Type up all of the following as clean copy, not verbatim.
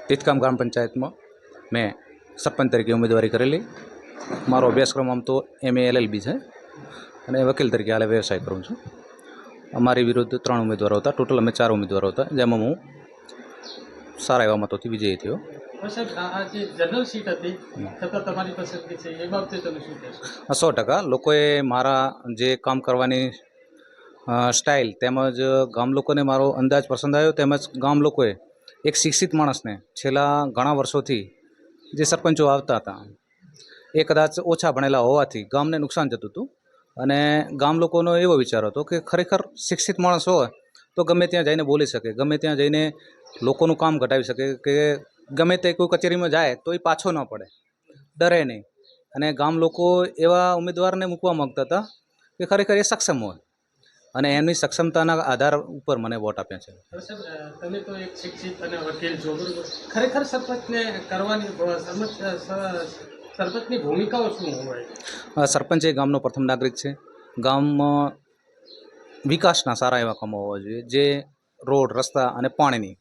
તીતકામ ગ્રામ પંચાયતમાં મેં સરપંચ તરીકે ઉમેદવારી કરેલી. મારો અભ્યાસક્રમ આમ તો MA LLB છે અને વકીલ તરીકે હાલે વ્યવસાય કરું છું. અમારી વિરુદ્ધ 3 ઉમેદવારો હતા. ટોટલ અમે 4 ઉમેદવારો હતા, જેમાં હું સારા એવા મતોથી વિજયી થયો. સાહેબ, આ જે જનરલ સીટ હતી છતાં તમારી પસંદગી છે, એ બાબતે તમે શું કહેશો? 100% લોકોએ મારા જે કામ કરવાની સ્ટાઇલ તેમજ ગામ લોકોને મારો અંદાજ પસંદ આવ્યો. તેમજ ગામ લોકોએ એક શિક્ષિત માણસને છેલ્લા ઘણા વર્ષોથી જે સરપંચો આવતા હતા એ કદાચ ઓછા ભણેલા હોવાથી ગામને નુકસાન જતું હતું અને ગામ લોકોનો એવો વિચાર હતો કે ખરેખર શિક્ષિત માણસ હોય તો ગમે ત્યાં જઈને બોલી શકે, ગમે ત્યાં જઈને લોકોનું કામ ઘટાડી શકે, કે ગમે તે કોઈ કચેરીમાં જાય તો એ પાછો ન પડે, ડરે નહીં. અને ગામ લોકો એવા ઉમેદવારને મૂકવા માગતા હતા કે ખરેખર એ સક્ષમ હોય અને એમની સક્ષમતાના આધાર ઉપર મને વોટ આપ્યા છે. સાહેબ, તમે તો એક શિક્ષિત અને વકીલ છો, બરોબર? ખરેખર સરપંચને કરવાની સરપંચની ભૂમિકાઓ શું હોય? સરપંચ એ ગામનો પ્રથમ નાગરિક છે. ગામમાં વિકાસના સારા એવા કામો હોવા જોઈએ, જે રોડ, રસ્તા અને પાણીની,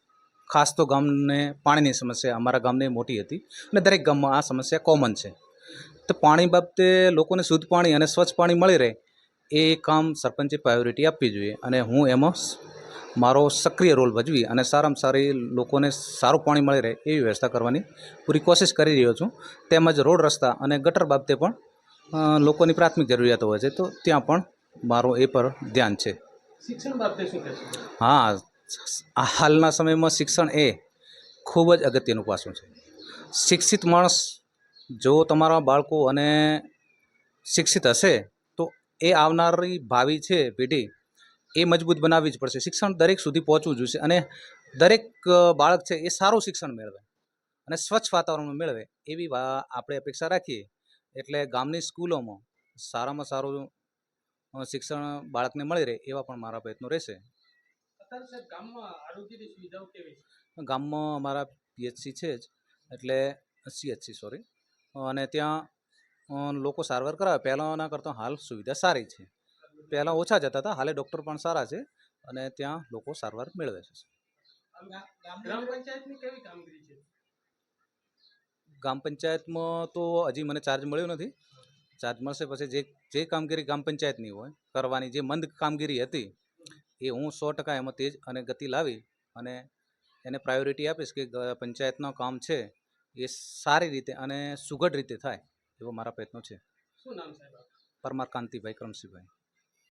ખાસ તો ગામને પાણીની સમસ્યા અમારા ગામની મોટી હતી અને દરેક ગામમાં આ સમસ્યા કોમન છે. તો પાણી બાબતે લોકોને શુદ્ધ પાણી અને સ્વચ્છ પાણી મળી રહે એ કામ સરપંચે પ્રાયોરિટી આપવી જોઈએ અને હું એમાં મારો સક્રિય રોલ ભજવી અને સારામાં સારી લોકોને સારું પાણી મળી રહે એવી વ્યવસ્થા કરવાની પૂરી કોશિશ કરી રહ્યો છું. તેમજ રોડ, રસ્તા અને ગટર બાબતે પણ લોકોની પ્રાથમિક જરૂરિયાતો હોય છે, તો ત્યાં પણ મારો એ પર ધ્યાન છે. શિક્ષણ બાબતે શું કહેશો? હા, હાલના સમયમાં શિક્ષણ એ ખૂબ જ અગત્યનું પાસું છે. શિક્ષિત માણસ જો તમારા બાળકો અને શિક્ષિત હશે તો એ આવનારી ભાવિ છે પેઢી એ મજબૂત બનાવવી જ પડશે. શિક્ષણ દરેક સુધી પહોંચવું જોઈએ અને દરેક બાળક છે એ સારું શિક્ષણ મેળવે અને સ્વચ્છ વાતાવરણમાં મેળવે એવી આપણે અપેક્ષા રાખીએ. એટલે ગામની સ્કૂલોમાં સારામાં સારું શિક્ષણ બાળકને મળી રહે એવા પણ મારા પ્રયત્નો રહેશે. અત્યારે સાહેબ ગામમાં આરોગ્યની સુવિધાઓ કેવી છે? ગામમાં અમારા PHC છે જ, એટલે CHC સોરી, અને ત્યાં લોકો સારવાર કરાવે પહેલાંના કરતાં હાલ સુવિધા સારી છે. પહેલાં ઓછા જતા હતા, હાલે ડૉક્ટર પણ સારા છે અને ત્યાં લોકો સારવાર મેળવે છે. ગ્રામ પંચાયતની કેવી કામગીરી છે? ગ્રામ પંચાયતમાં તો હજી મને ચાર્જ મળ્યો નથી. ચાર્જ મળશે પછી જે કામગીરી ગ્રામ પંચાયતની હોય કરવાની, જે મંદ કામગીરી હતી એ હું 100% એમાં તેજ અને ગતિ લાવી અને એને પ્રાયોરિટી આપીશ કે પંચાયતનું કામ છે એ સારી રીતે અને સુઘડ રીતે થાય એવો મારા પ્રયત્નો છે. શું નામ સાહેબ? પરમાર કાંતિભાઈ કરમશીભાઈ.